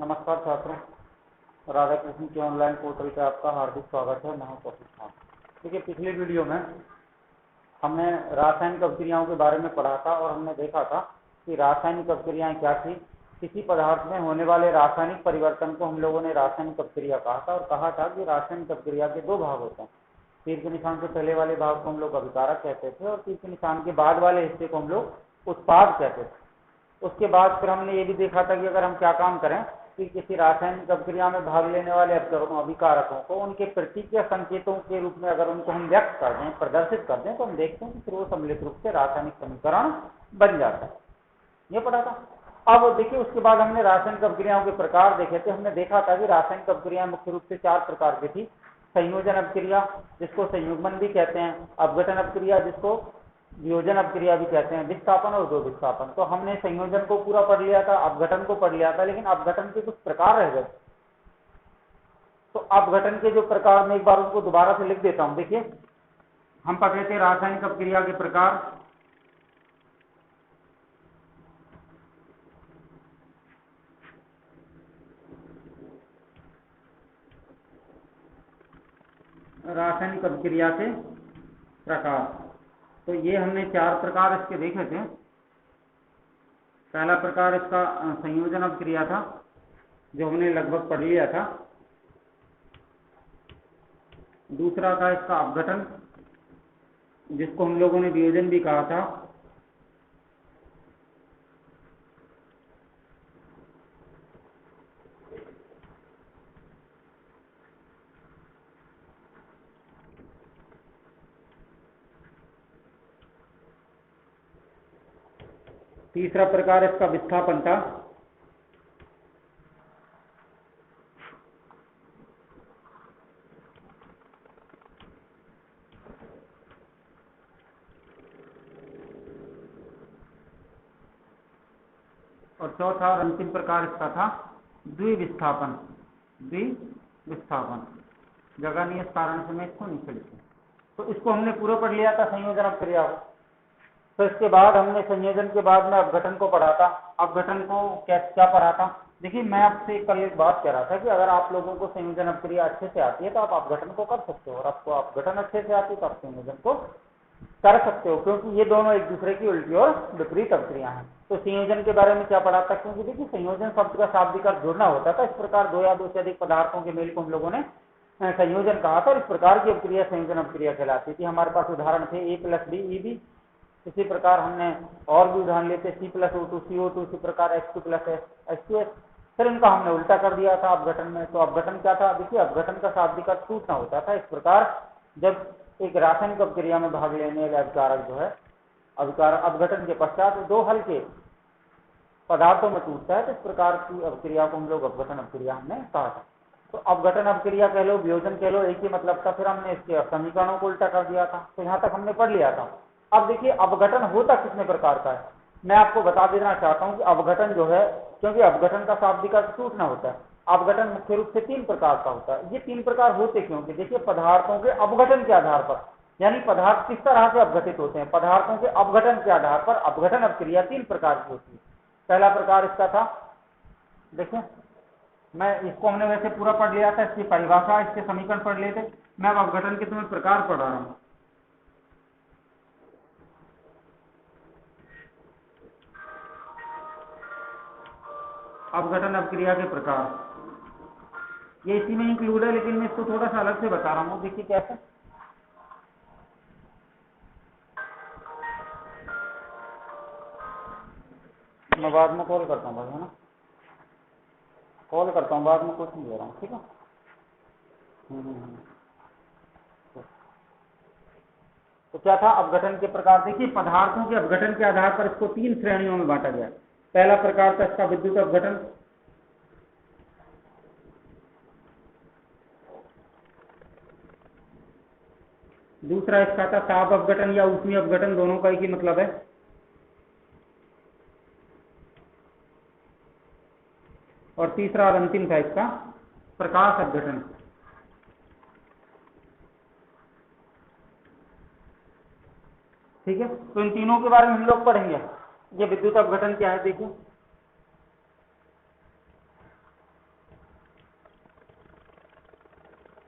नमस्कार छात्रों, राधा कृष्ण के ऑनलाइन पोर्टल पे आपका हार्दिक स्वागत है। मैं हूं कौशिक खान। देखिए, पिछले वीडियो में हमने रासायनिक अभिक्रियाओं के बारे में पढ़ा था और हमने देखा था कि रासायनिक अभिक्रियाएं क्या थी। किसी पदार्थ में होने वाले रासायनिक परिवर्तन को हम लोगों ने रासायनिक अभिक्रिया कहा था और कहा था कि रासायनिक अभिक्रिया के दो भाग होते हैं। तीर के निशान से पहले वाले भाग को हम लोग अभिकारक कहते थे और तीर के निशान के बाद वाले हिस्से को हम लोग उत्पाद कहते थे। उसके बाद फिर हमने ये भी देखा था कि अगर हम क्या काम करें कि किसी रासायनिक अभिक्रिया में भाग लेने वाले अभिकारकों को उनके प्रतीक या संकेतों के रूप में अगर उनको हम व्यक्त कर दें, प्रदर्शित कर दें, तो हम देखते हैं कि फिर वो सम्मिलित रूप से रासायनिक समीकरण बन जाता है। ये पढ़ा था। अब देखिए, उसके बाद हमने रासायनिक अभिक्रियाओं के प्रकार देखे थे। हमने देखा था कि रासायनिक अभिक्रिया मुख्य रूप से 4 प्रकार की थी। संयोजन अभिक्रिया, जिसको संयुग्मन भी कहते हैं, अपघटन अभिक्रिया, जिसको वियोजन अभिक्रिया भी कहते हैं, विस्थापन और दो विस्थापन। तो हमने संयोजन को पूरा पढ़ लिया था, अपघटन को पढ़ लिया था, लेकिन अपघटन के कुछ प्रकार रह गए। तो अपघटन के जो प्रकार, में एक बार उनको दोबारा से लिख देता हूं। देखिए, हम पढ़ रहे थे रासायनिक अभिक्रिया के प्रकार। रासायनिक अभिक्रिया के प्रकार, तो ये हमने 4 प्रकार इसके देखे थे। पहला प्रकार इसका संयोजन अभिक्रिया था, जो हमने लगभग पढ़ लिया था। दूसरा था इसका अपघटन, जिसको हम लोगों ने वियोजन भी कहा था। तीसरा प्रकार इसका विस्थापन था। और चौथा और अंतिम प्रकार इसका था द्विविस्थापन। द्विविस्थापन, जगह नहीं, इस कारण से मैं इसको नीचे लिखूं। तो इसको हमने पूरा पढ़ लिया था, संयोजन अभिक्रिया को। तो इसके बाद हमने संयोजन के बाद में अपघटन को पढ़ा था। अपघटन को क्या पढ़ा था? देखिए, मैं आपसे कल एक बात कह रहा था कि अगर आप लोगों को संयोजन अभिक्रिया अच्छे से आती है तो आप अपघटन को कर सकते हो, और आपको अपघटन अच्छे से आती है तो आप संयोजन को कर सकते हो, क्योंकि ये दोनों एक दूसरे की उल्टी और विपरीत अभिक्रिया हैं। तो संयोजन के बारे में क्या पढ़ा था? क्योंकि देखिए, संयोजन शब्द का शाब्दिक अर्थ जुड़ना होता था। इस प्रकार 2 या 2 से अधिक पदार्थों के मेल को हम लोगों ने संयोजन कहा था, और इस प्रकार की अभिक्रिया संयोजन अभिक्रिया कहलाती थी। हमारे पास उदाहरण थे A+B EB। इसी प्रकार हमने और भी उदाहरण लेते, C+O2 CO2, इसी प्रकार H2+ H2S। फिर इनका हमने उल्टा कर दिया था अपघटन में। तो अपघटन क्या था? देखिए, अपघटन का शाब्दिक अर्थ टूटना होता था। इस प्रकार जब एक रासायनिक अभिक्रिया में भाग लेने वाला अभिकारक जो है, अपघटन के पश्चात 2 हल्के पदार्थों में टूटता है, तो इस प्रकार की अभिक्रिया को हम लोग अपघटन अभिक्रिया हमने कहा था। तो अपघटन अभिक्रिया कह लो, वियोजन कह लो, एक ही मतलब था। फिर हमने इसके समीकरणों को उल्टा कर दिया था। तो यहाँ तक हमने पढ़ लिया था। अब देखिए, अपघटन होता कितने प्रकार का है, मैं आपको बता देना चाहता हूं कि अपघटन जो है, क्योंकि अपघटन का शाब्दिक अर्थ टूटना होता है, अपघटन मुख्य रूप से 3 प्रकार का होता है। ये 3 प्रकार होते क्योंकि देखिए, पदार्थों के अपघटन के आधार पर, यानी पदार्थ किस तरह से अपघटित होते हैं, पदार्थों के अपघटन के आधार पर अपघटन अभिक्रिया 3 प्रकार की होती है। पहला प्रकार इसका था, देखिए, मैं इसको हमने वैसे पूरा पढ़ लिया था, इसकी परिभाषा, इसके समीकरण पढ़ लिए थे। मैं अब अपघटन के तुम्हें प्रकार पढ़ रहा हूं। अपघटन अभिक्रिया के प्रकार ये इसी में इंक्लूड है, लेकिन मैं इसको थोड़ा सा अलग से बता रहा हूँ। देखिए कैसे, मैं बाद में कॉल करता हूँ भाई, है ना, कॉल करता हूँ बाद में, कुछ नहीं दे रहा हूँ, ठीक है। तो क्या था अपघटन के प्रकार? देखिए, पदार्थों के अपघटन के आधार पर इसको 3 श्रेणियों में बांटा गया। पहला प्रकार था इसका विद्युत अपघटन। दूसरा इसका था ताप अपघटन या ऊष्मीय अपघटन, दोनों का एक ही मतलब है। और तीसरा और अंतिम था इसका प्रकाश अपघटन। ठीक है, तो इन तीनों के बारे में हम लोग पढ़ेंगे। ये विद्युत अपघटन क्या है, देखिए,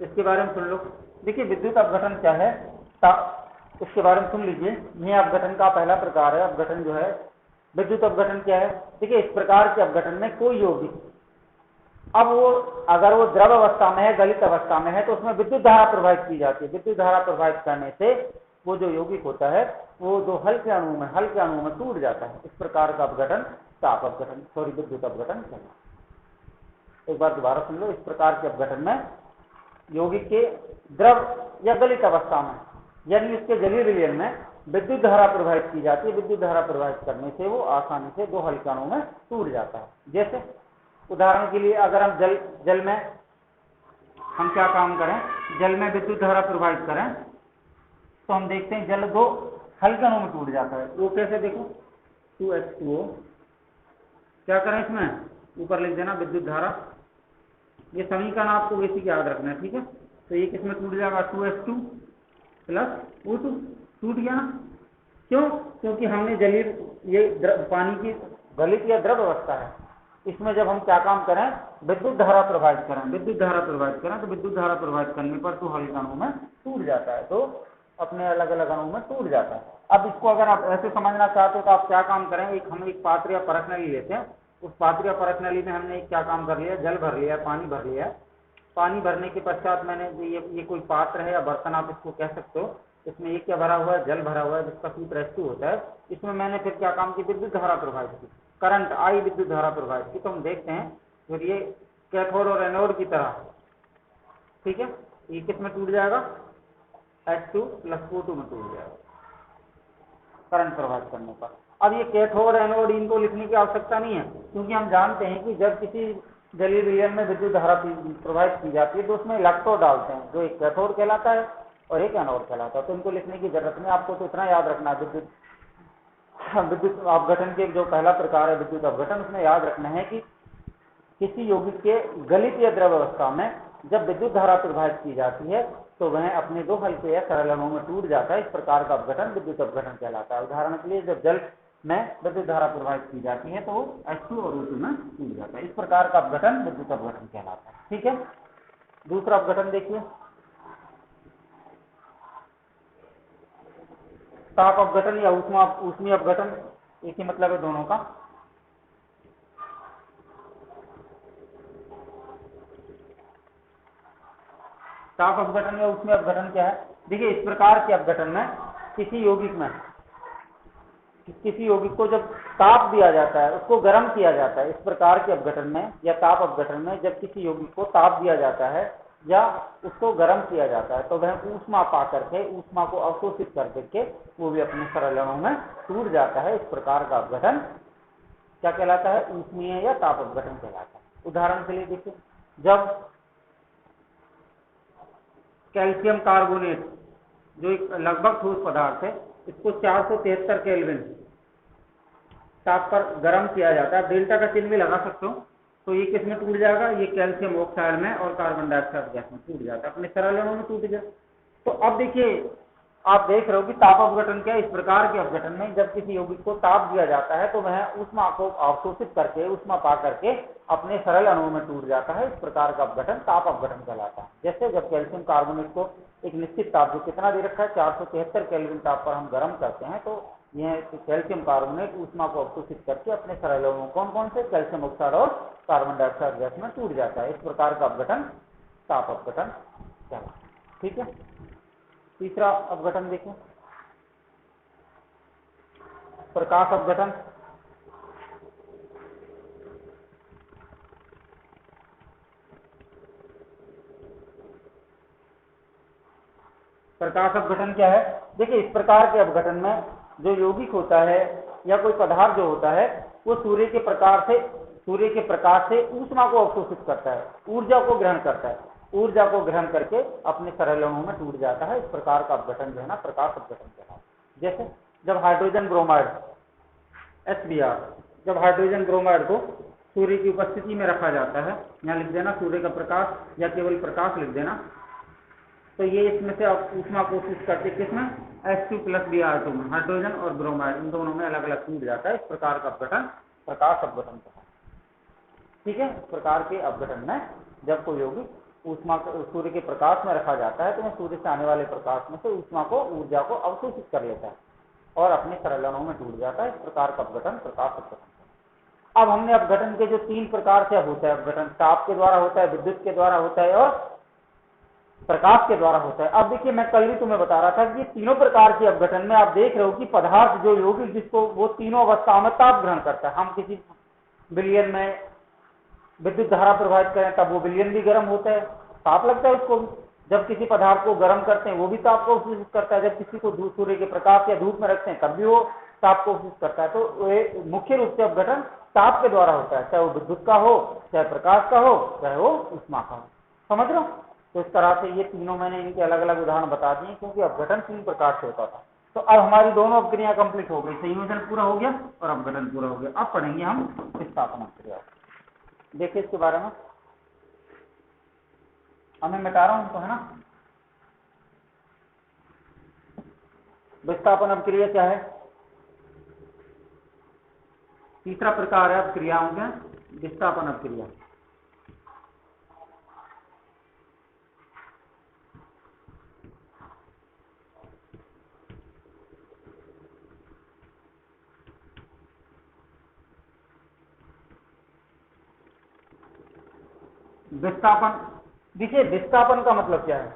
इसके बारे में सुन लो। देखिए विद्युत अपघटन क्या है, इसके बारे में सुन लीजिए। यह अपघटन का पहला प्रकार है। अपघटन जो है, विद्युत अपघटन क्या है? देखिए इस प्रकार के अपघटन में कोई यौगिक, अब वो अगर वो द्रव अवस्था में है, गलित अवस्था में है, तो उसमें विद्युत धारा प्रवाहित की जाती है। विद्युत धारा प्रवाहित करने से वो जो यौगिक होता है वो जो हल्के अणु में टूट जाता है। इस प्रकार का अपघटन ताप अपघटन, सॉरी विद्युत अपघटन कहलाता है। एक बार दोबारा सुन लो। इस प्रकार के अपघटन में यौगिक के द्रव या गलित अवस्था में, यानी उसके जलीय विलयन में विद्युत धारा प्रवाहित की जाती है। विद्युत धारा प्रवाहित करने से वो आसानी से दो हल्के अणुओं में टूट जाता है। जैसे उदाहरण के लिए अगर हम जल में हम क्या काम करें, जल में विद्युत धारा प्रवाहित करें तो हम देखते हैं जल दो हल्के अणुओं में टूट जाता है। वो कैसे? देखो 2H2O, क्या करें इसमें ऊपर लिख देना विद्युत धारा। ये समीकरण आपको बेसिक याद रखना है, ठीक है। तो ये किसमें टूट जाएगा? 2H2 प्लस O2, टूट गया ना। क्यों? क्योंकि हमने जलीय, ये पानी की गलित या द्रव अवस्था है, इसमें जब हम क्या काम करें, विद्युत धारा प्रवाहित करें, तो विद्युत धारा प्रवाहित करने पर तो हल्के अणु में टूट जाता है, तो अपने अलग अलग अणु में टूट जाता है। अब इसको अगर आप ऐसे समझना चाहते हो तो आप क्या काम करें, हम एक पात्र या परत नली लेते हैं। उस पात्र या परत नली में हमने क्या काम कर लिया, जल भर लिया, पानी भर लिया। पानी भरने के पश्चात मैंने ये कोई पात्र है या बर्तन आप इसको कह सकते हो, इसमें एक क्या भरा हुआ है, जल भरा हुआ है, जिसका सूत्र H2 होता है। इसमें मैंने फिर क्या काम की, विद्युत धारा प्रवाहित की, करंट आई विद्युत धारा प्रवाहित की। तो हम देखते हैं फिर ये कैथोड और एनोड की तरह, ठीक है, ये किस में टूट जाएगा, H2 प्लस O2 में टूट जाएगा करंट प्रवाहित करने पर। अब ये कैथोड एनोड इनको लिखने की आवश्यकता नहीं है, क्योंकि हम जानते हैं कि जब किसी जलीय विलयन में विद्युत धारा प्रवाहित की जाती है तो उसमें इलेक्ट्रोड डालते हैं, जो एक कैथोड कहलाता है और एक एनोड कहलाता है। तो इनको लिखने की जरूरत नहीं, आपको तो इतना याद रखना है, विद्युत अपघटन के जो पहला प्रकार है विद्युत अपघटन, उसमें याद रखना है कि किसी यौगिक के गलित या द्रव अवस्था में जब विद्युत धारा प्रवाहित की जाती है तो वह अपने दो हल्के या सरल अणुओं में टूट जाता है। इस प्रकार का अपघटन विद्युत अपघटन कहलाता है। उदाहरण के लिए जब जल में विद्युत धारा प्रवाहित की जाती है तो वो H2 और O2 में टूट जाता है। इस प्रकार का अपघटन विद्युत अपघटन कहलाता है, ठीक है। दूसरा अपघटन देखिए, ताप अपघटन या ऊष्मीय अपघटन, एक ही मतलब है दोनों का। ताप अपघटन या ऊष्मीय अपघटन क्या है? देखिए इस प्रकार के अपघटन में किसी यौगिक को जब ताप दिया जाता है, उसको गर्म किया जाता है। इस प्रकार के अपघटन में या ताप अपघटन में जब किसी यौगिक को ताप दिया जाता है या उसको गर्म किया जाता है तो वह ऊष्मा पा करके, ऊष्मा को अवशोषित कर करके वो भी अपने सरल अणुओं में टूट जाता है। इस प्रकार का अपघटन क्या कहलाता है, ऊष्मीय या ताप अपघटन कहलाता है। उदाहरण के लिए देखिए, जब कैल्शियम कार्बोनेट जो एक लगभग ठोस पदार्थ है, इसको 473 केल्विन ताप पर गर्म किया जाता है, डेल्टा का चिन्ह भी लगा सकते हो, तो ये किस में टूट जाएगा, ये कैल्शियम ऑक्साइड में और कार्बन डाइऑक्साइड गैस में टूट जाता है, अपने सरल अणुओं में टूट गया। तो अब देखिए आप देख रहे हो कि ताप अपघटन क्या है। इस प्रकार के अपघटन में जब किसी यौगिक को ताप दिया जाता है तो वह ऊष्मा को अवशोषित करके, ऊष्मा पा करके अपने सरल अणुओं में टूट जाता है। इस प्रकार का अपघटन ताप अपघटन कहलाता है। जैसे जब कैल्शियम कार्बोनेट को एक निश्चित ताप, जो कितना दे रखा है 473 केल्विन ताप पर हम गर्म करते हैं, तो यह कैल्शियम कार्बोनेट ऊष्मा को अवशोषित करके अपने सरल अणुओं कौन कौन से, कैल्शियम ऑक्साइड और कार्बन डाइऑक्साइड गैस में टूट जाता है। इस प्रकार का अपघटन ताप अपघटन कहलाता है, ठीक है। तीसरा अपघटन देखें, प्रकाश अपघटन। प्रकाश अपघटन क्या है? देखिए इस प्रकार के अपघटन में जो यौगिक होता है या कोई पदार्थ जो होता है वो सूर्य के प्रकाश से ऊष्मा को अवशोषित करता है, ऊर्जा को ग्रहण करता है, ऊर्जा को ग्रहण करके अपने सरल अणुओं में टूट जाता है। इस प्रकार का अपघटन जो है ना, प्रकाश अपघटन कहलाता है। जैसे जब हाइड्रोजन ब्रोमाइड HBr, जब हाइड्रोजन ब्रोमाइड को सूर्य की उपस्थिति में रखा जाता है, यहाँ लिख देना सूर्य का प्रकाश या केवल प्रकाश लिख देना, तो ये इसमें से ऊष्मा को अवशोषित करके किसमें, H2 प्लस Br2 में, हाइड्रोजन और ब्रोमाइड इन दोनों में अलग अलग टूट जाता है। इस प्रकार का अपघटन प्रकाश अपघटन कहलाता है, ठीक है। इस प्रकार के अपघटन में जब कोई यौगिक ऊष्मा सूर्य के प्रकाश में रखा जाता है तो वह सूर्य से आने वाले प्रकाश में से ऊष्मा को, ऊर्जा को अवशोषित कर लेता है और अपने सरल अणुओं में टूट जाता है। इस प्रकार का अपघटन प्रकाश अपघटन। अब हमने अपघटन के जो 3 प्रकार से होता है अपघटन, ताप के द्वारा होता है, विद्युत के द्वारा होता है और प्रकाश के द्वारा होता है। अब देखिए मैं कल भी तुम्हें बता रहा था कि तीनों प्रकार के अपघटन में आप देख रहे हो कि पदार्थ जो यौगिक जिसको वो तीनों अवस्थाओं में ताप ग्रहण करता है। हम किसी विलयन में विद्युत धारा प्रवाहित करें तब वो विलयन भी गर्म होता है, ताप लगता है उसको। जब किसी पदार्थ को गर्म करते हैं वो भी ताप को अवशोषित करता है। जब किसी को सूर्य के प्रकाश या धूप में रखते हैं तब भी वो ताप को अवशोषित करता है। तो मुख्य रूप से अपघटन ताप के द्वारा होता है, चाहे वो विद्युत का हो, चाहे प्रकाश का हो, चाहे वो ऊष्मा का हो। समझ रहे हो? तो इस तरह से ये तीनों मैंने इनके अलग अलग उदाहरण बता दिए क्योंकि अपघटन 3 प्रकार से होता था। तो अब हमारी दोनों अपक्रिया कंप्लीट हो गई, संयोजन पूरा हो गया और अपघटन पूरा हो गया। अब पढ़ेंगे हम विस्थापन अपक्रिया। देखिए इसके बारे में, अब मैं मिटा रहा हूं तो है ना। विस्थापन अपक्रिया क्या है? तीसरा प्रकार है अपक्रियाओं का विस्थापन अपक्रिया। विस्थापन, देखिए विस्थापन का मतलब क्या है?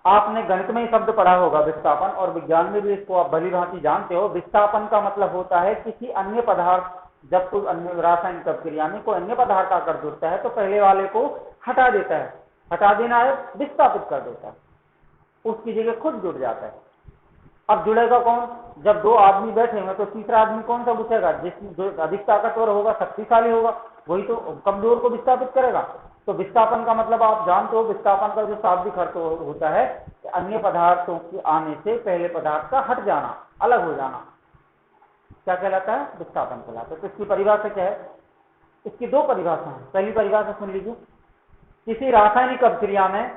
आपने गणित में ही शब्द पढ़ा होगा विस्थापन, और विज्ञान में भी इसको आप भली भांति जानते हो। विस्थापन का मतलब होता है किसी अन्य पदार्थ, जब कोई अन्य रासायनिक अपक्रिया में कोई अन्य पदार्थ आकर जुड़ता है तो पहले वाले को हटा देता है। हटा देना है, विस्थापित कर देता है, उसकी जगह खुद जुड़ जाता है। अब जुड़ेगा कौन? जब 2 आदमी बैठे हुए तो तीसरा आदमी कौन सा पूछेगा? जो अधिक ताकतवर होगा, शक्तिशाली होगा, वही तो कमजोर को विस्थापित करेगा। तो विस्थापन का मतलब आप जानते हो, विस्थापन का जो शाब्दिक अर्थ होता है कि अन्य पदार्थों के आने से पहले पदार्थ का हट जाना, अलग हो जाना, क्या कहलाता है? विस्थापन कहलाता है। तो इसकी परिभाषा क्या है? इसकी 2 परिभाषा है। पहली परिभाषा सुन लीजिए, किसी रासायनिक अपक्रिया में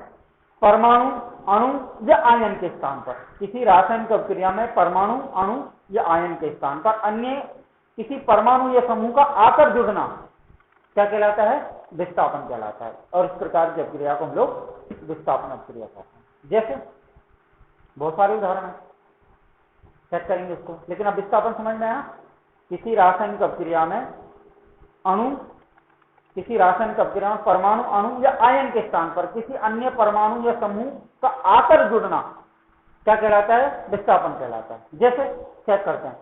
परमाणु, अणु या आयन के स्थान पर, किसी रासायनिक अपक्रिया में परमाणु, अणु या आयन के स्थान पर अन्य किसी परमाणु या समूह का आकर जुड़ना क्या कहलाता है? विस्थापन कहलाता है। और इस प्रकार की अपक्रिया को हम लोग विस्थापन अपक्रिया कहते हैं। जैसे बहुत सारे उदाहरण है, चेक करेंगे इसको, लेकिन अब विस्थापन समझ में आया। किसी रासायनिक अपक्रिया में अणु, किसी रासायनिक अपक्रिया में परमाणु, अणु या आयन के स्थान पर किसी अन्य परमाणु या समूह का आकर जुड़ना क्या कहलाता है? विस्थापन कहलाता है। जैसे चेक करते हैं,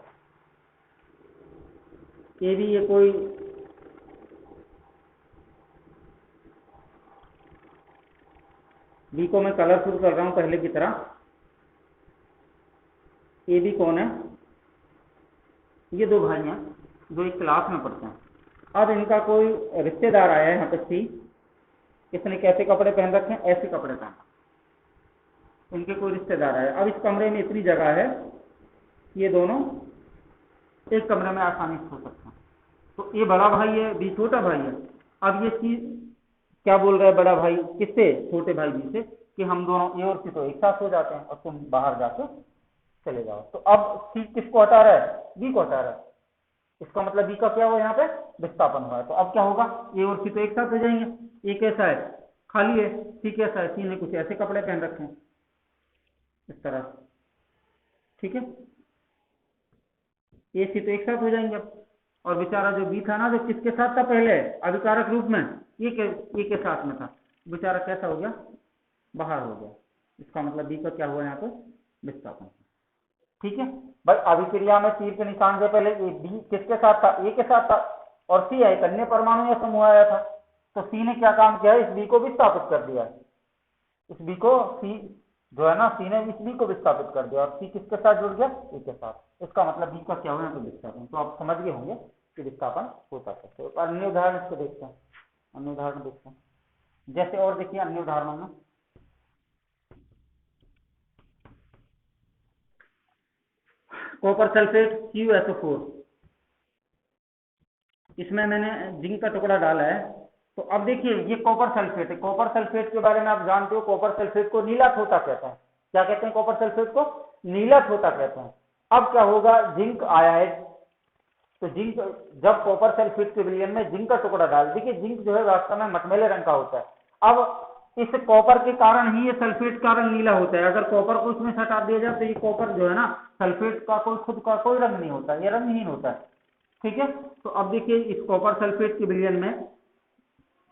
ये भी ये कोई बी को मैं कलर शुरू कर रहा हूं पहले की तरह। ए बी कौन है? ये 2 भाई हैं जो एक क्लास में पढ़ते हैं। अब इनका कोई रिश्तेदार आया है यहाँ पे सी, इसने कैसे कपड़े पहन रखे हैं? ऐसे कपड़े पहन, इनके कोई रिश्तेदार आया। अब इस कमरे में इतनी जगह है, ये दोनों एक कमरे में आसानी से सो सकते हैं। तो ये बड़ा भाई है, बी छोटा भाई है। अब ये सी क्या बोल रहा है बड़ा भाई किससे? छोटे भाई बी से, कि हम दोनों ए और सी तो एक साथ हो जाते हैं और तुम बाहर जाके चले जाओ। तो अब सी किसको हटा रहा है? बी को हटा रहा है। इसका मतलब बी का क्या हुआ? यहाँ पे विस्थापन हुआ है। तो अब क्या होगा? ए और सी तो एक साथ हो जाएंगे। ए कैसा है? खाली है। सी कैसा है? सी ने कुछ ऐसे कपड़े पहन रखे हैं इस तरह, ठीक है। ए सी तो एक साथ हो जाएंगे अब। और बेचारा जो बी था ना, जो किसके साथ था पहले अभिकारक रूप में, ये के साथ में था, बेचारा कैसा हो गया? बाहर हो गया। इसका मतलब बी का क्या हुआ यहाँ पे? विस्थापन। ठीक है भाई, अभिक्रिया में तीर के निशान से पहले बी किसके साथ था? ए के साथ था, और सी है एक अन्य परमाणु या समूह आया था। तो सी ने क्या काम किया? इस बी को विस्थापित कर दिया। इस बी को सी जो है ना, सी ने इस बी को विस्थापित कर दिया और सी किसके साथ जुड़ गया? ए के साथ। इसका मतलब बी का क्या हुआ? तो विस्थापन। तो आप समझ गए होंगे कि विस्थापन होता कैसे। तो अन्य उदाहरण इसको देखते हैं, अन्य उदाहरण देखते हैं। जैसे और देखिए अन्य उदाहरणों में, कॉपर सल्फेट CuSO4, इसमें मैंने जिंक का टुकड़ा डाला है। तो अब देखिए ये कॉपर सल्फेट है। कॉपर सल्फेट के बारे में आप जानते हो, कॉपर सल्फेट को नीला थोथा कहते हैं। क्या कहते हैं? कॉपर सल्फेट को नीला थोथा कहते हैं। अब क्या होगा? जिंक आया है, तो जिंक जब कॉपर सल्फेट के विलयन में जिंक का टुकड़ा डाल, देखिए जिंक जो है वास्तव में मटमैले रंग का होता है। अब इस कॉपर के कारण ही ये सल्फेट का रंग नीला होता है। अगर कॉपर को इसमें से हटा दिया जाए तो ये कॉपर जो है ना, सल्फेट का कोई खुद का कोई रंग नहीं होता, ये रंगहीन होता है। ठीक है, तो अब देखिए इस कॉपर सल्फेट के विलयन में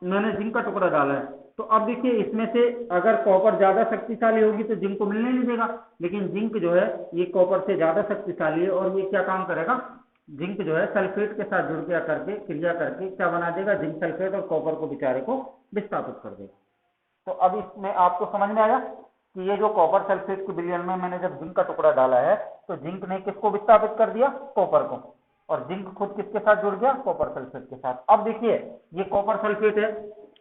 मैंने जिंक का टुकड़ा डाला है, तो अब देखिए इसमें से अगर कॉपर ज्यादा शक्तिशाली होगी तो जिंक को मिलने नहीं देगा, लेकिन जिंक जो है ये कॉपर से ज्यादा शक्तिशाली है और ये क्या काम करेगा, जिंक जो है सल्फेट के साथ जुड़ गया करके क्रिया करके क्या बना देगा, जिंक सल्फेट और कॉपर को बेचारे को विस्थापित कर देगा। तो अब इसमें आपको समझ में आया कि ये जो कॉपर सल्फेट के विलयन में मैंने जब जिंक का टुकड़ा डाला है तो जिंक ने किसको विस्थापित कर दिया, कॉपर को, और जिंक खुद किसके साथ जुड़ गया, कॉपर सल्फेट के साथ। अब देखिए ये कॉपर सल्फेट है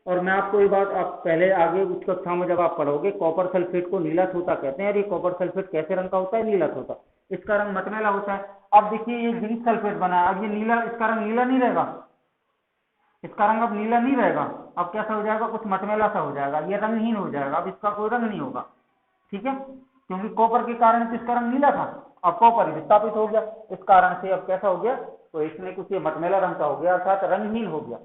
और मैं आपको ये बात आप पहले आगे उच्च कक्षा में जब आप पढ़ोगे कॉपर सल्फेट को नीला थोथा कहते हैं। और ये कॉपर सल्फेट कैसे रंग का होता है, नीला थोथा, इसका रंग मटमैला होता है। अब देखिए ये जिंक सल्फेट बना है, अब ये नीला, इसका रंग नीला नहीं रहेगा, इसका रंग अब नीला नहीं रहेगा, अब कैसा हो जाएगा, कुछ मटमैला सा हो जाएगा, ये रंगहीन हो जाएगा, अब इसका कोई रंग नहीं होगा। ठीक है, क्योंकि कॉपर के कारण इसका रंग नीला था, अब कॉपर विस्थापित हो गया, इस कारण से अब कैसा हो गया, तो इसमें कुछ ये मटमैला रंग का हो गया, अर्थात रंगहीन हो गया।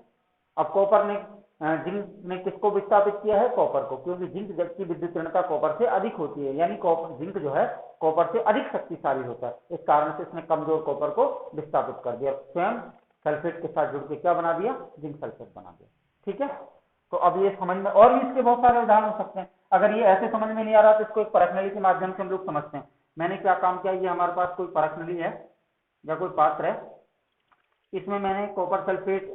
अब कॉपर ने, जिंक ने किसको विस्थापित किया है, कॉपर को, क्योंकि जिंक जबकि विद्युत ऋणता कॉपर से अधिक होती है, यानी कॉपर, जिंक जो है कॉपर से अधिक शक्तिशाली होता है, इस कारण से इसने कमजोर कॉपर को विस्थापित कर दिया, स्वयं सल्फेट के साथ जुड़ के क्या बना दिया, जिंक सल्फेट बना दिया। ठीक है, तो अब ये समझ में, और भी इसके बहुत सारे उदाहरण हो सकते हैं। अगर ये ऐसे समझ में नहीं आ रहा तो इसको एक परखनली के माध्यम से हम लोग समझते हैं। मैंने क्या काम किया, ये हमारे पास कोई परखनली है या कोई पात्र है, इसमें मैंने कॉपर सल्फेट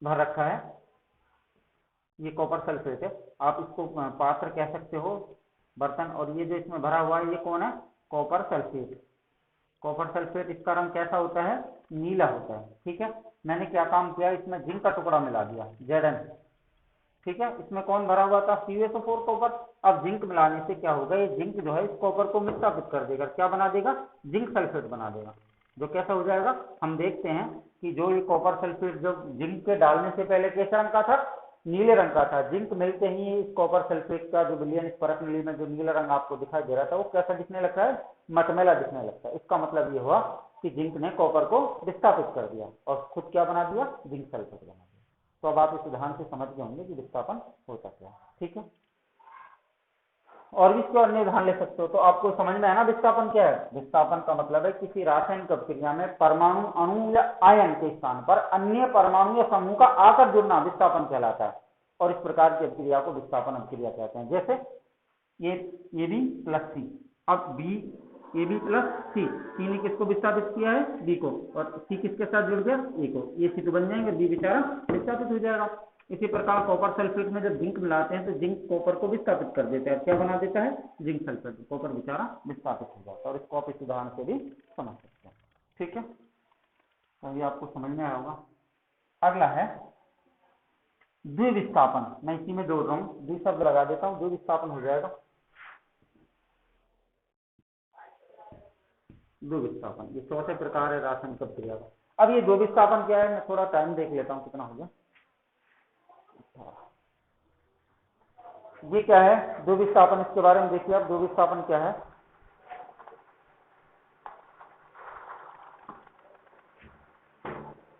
भर रखा है, ये कॉपर सल्फेट है, आप इसको पात्र कह सकते हो, बर्तन, और ये जो इसमें भरा हुआ है ये कौन है, कॉपर सल्फेट। कॉपर सल्फेट, इसका रंग कैसा होता है, नीला होता है। ठीक है, मैंने क्या काम किया, इसमें जिंक का टुकड़ा मिला दिया, Zn। ठीक है, इसमें कौन भरा हुआ था, CuSO4 कॉपर। अब जिंक मिलाने से क्या होगा, ये जिंक जो है इस कॉपर को विस्थापित कर देगा, क्या बना देगा, जिंक सल्फेट बना देगा, जो कैसा हो जाएगा, हम देखते हैं कि जो ये कॉपर सल्फेट जो जिंक के डालने से पहले कैसे रंग का था, नीले रंग का था, जिंक मिलते ही इस कॉपर सल्फेट का जो विलयन, इस परखनली में जो नीला रंग आपको दिखाई दे रहा था वो कैसा दिखने लगता है, मटमैला दिखने लगता है। इसका मतलब ये हुआ कि जिंक ने कॉपर को विस्थापित कर दिया और खुद क्या बना दिया, जिंक सल्फेट बना दिया। तो अब आप इस उदाहरण से समझ गए होंगे कि विस्थापन होता क्या है। ठीक है, और भी इसके अन्य उदाहरण ले सकते हो। तो आपको समझ में आया ना विस्थापन क्या है। विस्थापन का मतलब है किसी रासायनिक अभिक्रिया में परमाणु, अणु या आयन के स्थान पर अन्य परमाणु या समूह का आकर जुड़ना विस्थापन कहलाता है, और इस प्रकार की अभिक्रिया को विस्थापन अभिक्रिया कहते हैं। जैसे ये AB + C, अब AB + C, C ने किसको विस्थापित किया है, B को, और C किसके साथ जुड़ गया, A को, ये C तो बन जाएंगे, B बेचारा विस्थापित हो जाएगा। इसी प्रकार कॉपर सल्फेट में जब जिंक मिलाते हैं तो जिंक कॉपर को विस्थापित कर देता है, क्या बना देता है, जिंक सल्फेट, कॉपर बेचारा विस्थापित हो जाता है, और इसको आप इस उदाहरण से भी समझ सकते हैं। ठीक है, तो ये आपको समझ में आया होगा। अगला है द्विविस्थापन, मैं इसी में जोड़ रहा हूँ, द्वि शब्द लगा देता हूँ, द्विविस्थापन हो जाएगा, द्विविस्थापन, ये चौथे प्रकार है रासायनिक अभिक्रिया का। अब ये द्विविस्थापन क्या है, मैं थोड़ा टाइम देख लेता हूँ कितना हो गया। ये क्या है द्विविस्थापन, इसके बारे में देखिए आप, द्विविस्थापन क्या है।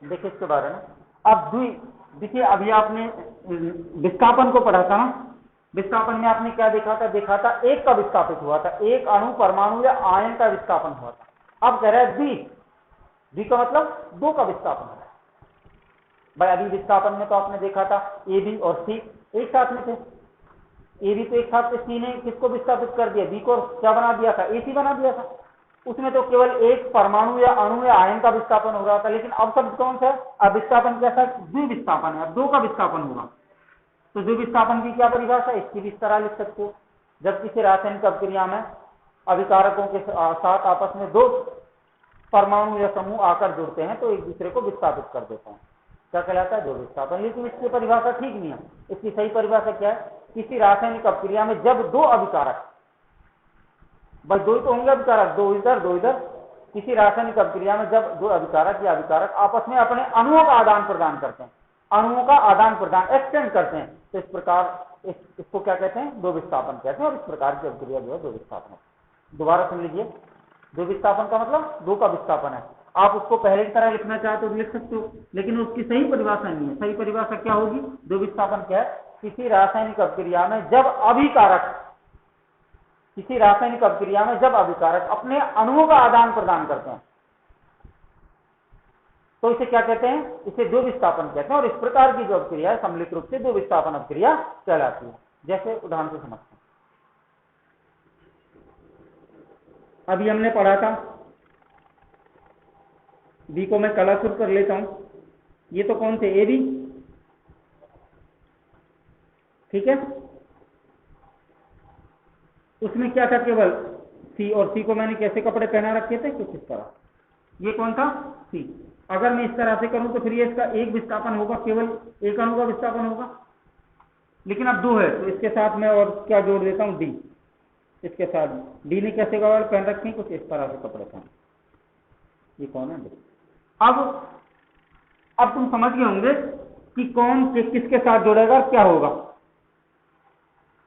देखिए इसके बारे में, अब देखिए अभी आपने विस्थापन को पढ़ा था ना, विस्थापन में आपने क्या देखा था, एक का विस्थापित हुआ था, एक अणु, परमाणु या आयन का विस्थापन हुआ था। अब कह रहा है द्वि का मतलब दो का विस्थापन है। भाई अभी विस्थापन में तो आपने देखा था AB और C एक साथ में थे, AB तो एक साथ थे, C ने किसको विस्थापित कर दिया, B को क्या बना दिया था, AC बना दिया था। उसमें तो केवल एक परमाणु या अणु या आयन का विस्थापन हो रहा था, लेकिन अब शब्द कौन सा है, अब विस्थापन कैसा, द्विविस्थापन है, अब दो का विस्थापन होगा। तो द्विविस्थापन की क्या परिभाषा, इसकी भी इस तरह लिख सकते हो, जब किसी रासायनिक अभिक्रिया में अभिकारकों के साथ आपस में दो परमाणु या समूह आकर जुड़ते हैं तो एक दूसरे को विस्थापित कर देते हैं, क्या कहलाता है, द्विविस्थापन। लेकिन इसकी परिभाषा ठीक नहीं है, इसकी सही परिभाषा क्या है, किसी रासायनिक अभिक्रिया में जब दो अभिकारक, भाई दो ही तो होंगे अभिकारक, दो इधर, किसी रासायनिक अभिक्रिया में जब दो अभिकारक या अभिकारक आपस में अपने अणुओं का आदान प्रदान करते हैं, अणुओं का आदान प्रदान एक्सटेंड करते हैं, तो इस प्रकार इसको क्या कहते हैं, द्विविस्थापन कहते हैं, और इस प्रकार की अभिक्रिया जो है द्विविस्थापन है। दोबारा सुन लीजिए, द्विविस्थापन का मतलब दो का विस्थापन है, आप उसको पहले की तरह लिखना चाहते तो लिख सकते हो, लेकिन उसकी सही परिभाषा नहीं है। सही परिभाषा क्या होगी? द्वि विस्थापन क्या है? किसी रासायनिक अभिक्रिया में जब अभिकारक, किसी रासायनिक अभिक्रिया में जब अभिकारक अपने अणुओं का आदान प्रदान करते हैं तो इसे क्या कहते हैं? इसे द्वि विस्थापन कहते हैं। और इस प्रकार की जो अभिक्रिया है सम्मिलित रूप से द्वि विस्थापन अभिक्रिया कहलाती है। जैसे उदाहरण से समझते हैं। अभी हमने पढ़ा था, बी को मैं कलासुर कर लेता हूं। ये तो कौन थे? ए बी, ठीक है। उसमें क्या था? केवल सी, और सी को मैंने कैसे कपड़े पहना रखे थे? कुछ इस तरह। ये कौन था? सी। अगर मैं इस तरह से करूं तो फिर ये इसका एक विस्थापन होगा, केवल एक अणु का विस्थापन होगा। लेकिन अब दो है तो इसके साथ मैं और क्या जोड़ देता हूं? डी। इसके साथ डी ने कैसे कपड़े पहन रखे? कुछ इस तरह से कपड़े पहन। ये कौन है? डी। अब तुम समझ गए होंगे कि कौन किसके साथ जुड़ेगा और क्या होगा।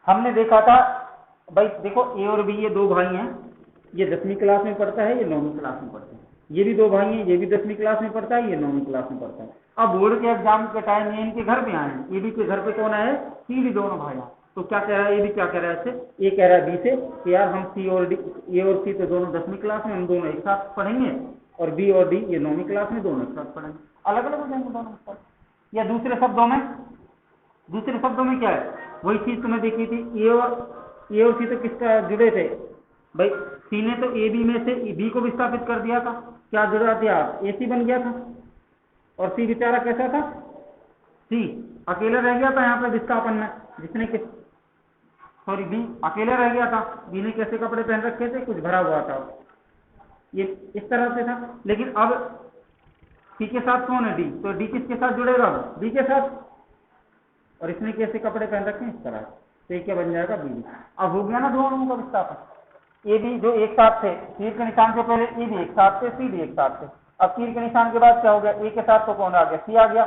हमने देखा था भाई, देखो ए और बी ये दो भाई हैं। ये 10वीं क्लास में पढ़ता है, ये 9वीं क्लास में पढ़ता है। ये भी दो भाई हैं, ये भी 10वीं क्लास में पढ़ता है, ये 9वीं क्लास में पढ़ता है। अब बोर्ड के एग्जाम के टाइम ये इनके घर पे आए हैं। ए बी के घर पे कौन आए? सी भी, दोनों भाई हैं। तो क्या कह रहा है? ए बी क्या कह रहा है इससे? ए कह रहा है बी से कि यार हम सी और डी, ए और सी तो दोनों 10वीं क्लास में, हम दोनों एक साथ पढ़ेंगे, और बी और डी ये 9वीं क्लास में, दोनों एक साथ पढ़ेंगे। अलग अलग हो जाएंगे दोनों एक साथ। या दूसरे शब्दों में क्या है? वही चीज तुम्हें देखी थी। ए और सी तो किसका जुड़े थे भाई? सी ने तो ए बी में से बी को विस्थापित कर दिया था। क्या जुड़ा था? ए सी बन गया था। और सी बेचारा कैसा था? सी अकेला रह गया था यहाँ पे विस्थापन में, जिसने बी अकेला रह गया था। बी ने कैसे कपड़े पहन रखे थे? कुछ भरा हुआ था। ये इस तरह से था। लेकिन अब सी के साथ कौन है? डी। तो डी किसके साथ जुड़ेगा? बी के साथ। और इसने कैसे कपड़े पहन रखे हैं? इस तरह। तो ये क्या बन जाएगा? बी। अब हो गया ना दो अणुओं का विस्थापन। ए बी जो एक साथ थे, तीर के निशान से पहले ए भी एक साथ थे, सी भी एक साथ थे। अब तीर के निशान के बाद क्या हो गया? ए के साथ तो कौन आ गया? सी आ गया,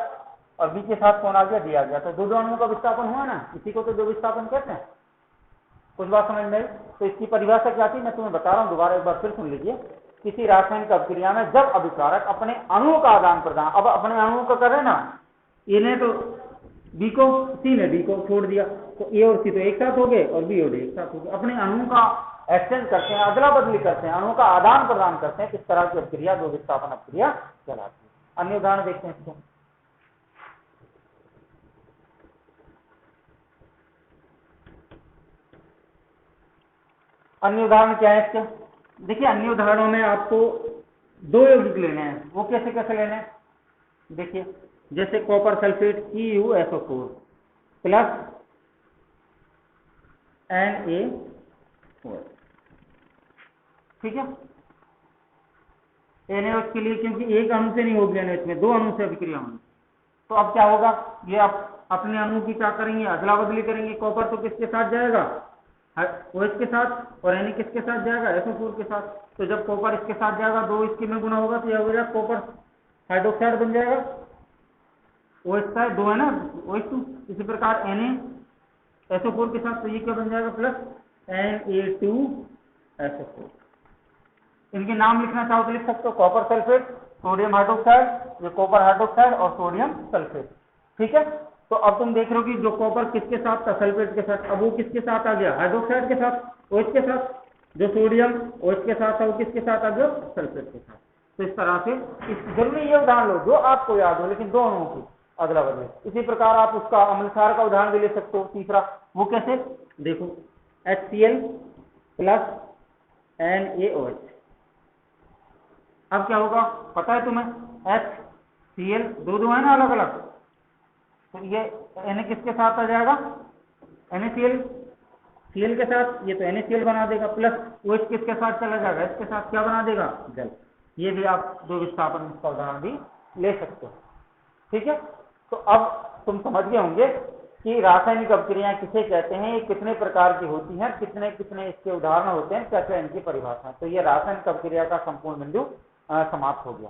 और बी के साथ कौन आ गया? डी आ गया। तो दो अणुओं का विस्थापन हुआ ना, इसी को तो दो विस्थापन कहते हैं। कुछ बात समझ में आई? तो इसकी परिभाषा क्या थी मैं तुम्हें बता रहा हूं, दोबारा एक बार फिर सुन लीजिए। किसी रासायनिक अभिक्रिया में जब अभिकारक अपने अणुओं का आदान प्रदान, अब अपने अणुओं का करे ना, ए ने तो बी को, सी ने डी को छोड़ दिया, तो ए और सी तो एक साथ हो गए, और बी और डी एक साथ हो गए। अपने अणुओं का एक्सचेंज करते हैं, अदला बदली करते हैं, अणुओं का आदान प्रदान करते हैं। इस तरह की अभिक्रिया दो विस्थापन अभिक्रिया कहलाती है। अन्य उदाहरण देखते हैं इसको। अन्य उदाहरण क्या है इसके? देखिए, अन्य उदाहरणों में आपको दो यौगिक लेने हैं। वो कैसे कैसे लेने हैं? देखिए, जैसे copper sulphate CuSO4 plus NaOH, ठीक है। NaOH के लिए, क्योंकि एक अणु से नहीं होगी NaOH में, दो अणु से अभिक्रिया होगी। तो अब क्या होगा? ये आप अपने अणु की क्या करेंगे? अदला बदली करेंगे। कॉपर तो किसके साथ जाएगा? OH के साथ, और Na किसके साथ जाएगा? SO4 के साथ। तो जब कॉपर इसके साथ जाएगा, दो इसके में गुना होगा, तो यह हो जाएगा कॉपर हाइड्रोक्साइड बन जाएगा। OH का दो है ना, OH2। इसी प्रकार NaSO4 के साथ, तो ये क्या बन जाएगा? Plus Na2SO4। इनके नाम लिखना चाहो तो लिख सकते हो, कॉपर सल्फेट, सोडियम हाइड्रोक्साइड, ये कॉपर हाइड्रोक्साइड और सोडियम सल्फेट, ठीक है। तो अब तुम देख रहे हो कि जो कॉपर किसके साथ था? सल्फेट के साथ। अब वो किसके साथ आ गया? हाइड्रोक्साइड के साथ, OH के साथ। जो सोडियम OH के साथ था, वो किसके साथ आ गया? सल्फेट के साथ। तो इस तरह से जरूरी ये उदाहरण लो जो आपको याद हो, लेकिन दो अणुओं की अदला बदली। इसी प्रकार आप उसका अम्ल क्षार का उदाहरण भी ले सकते हो। तीसरा, वो कैसे? देखो, HCl प्लस NaOH। अब क्या होगा पता है तुम्हें? HCl दो है ना अलग अलग, तो ये Na किसके साथ आ जाएगा? NaCl, Cl के साथ, ये तो NaCl बना देगा, प्लस OH किसके साथ चला जाएगा? इसके साथ क्या बना देगा? जल। ये भी आप दो विस्थापन का उदाहरण भी ले सकते हो, ठीक है। तो अब तुम समझ गए होंगे कि रासायनिक अभिक्रियाएं किसे कहते हैं, ये कितने प्रकार की होती हैं, कितने कितने इसके उदाहरण होते हैं, क्या क्या इनकी परिभाषा। तो ये रासायनिक अभिक्रिया का संपूर्ण बिंदु समाप्त हो गया,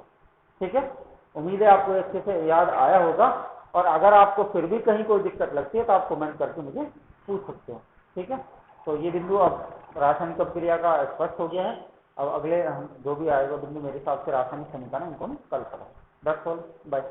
ठीक है। उम्मीद है आपको अच्छे से याद आया होगा, और अगर आपको फिर भी कहीं कोई दिक्कत लगती है तो आप कमेंट करके मुझे पूछ सकते हो, ठीक है। तो ये बिंदु अब रासायनिक अभिक्रिया का स्पष्ट हो गया है। अब अगले जो भी आएगा बिंदु मेरे हिसाब से रासायनिक समीकरण उनको कल करो। That's all, bye.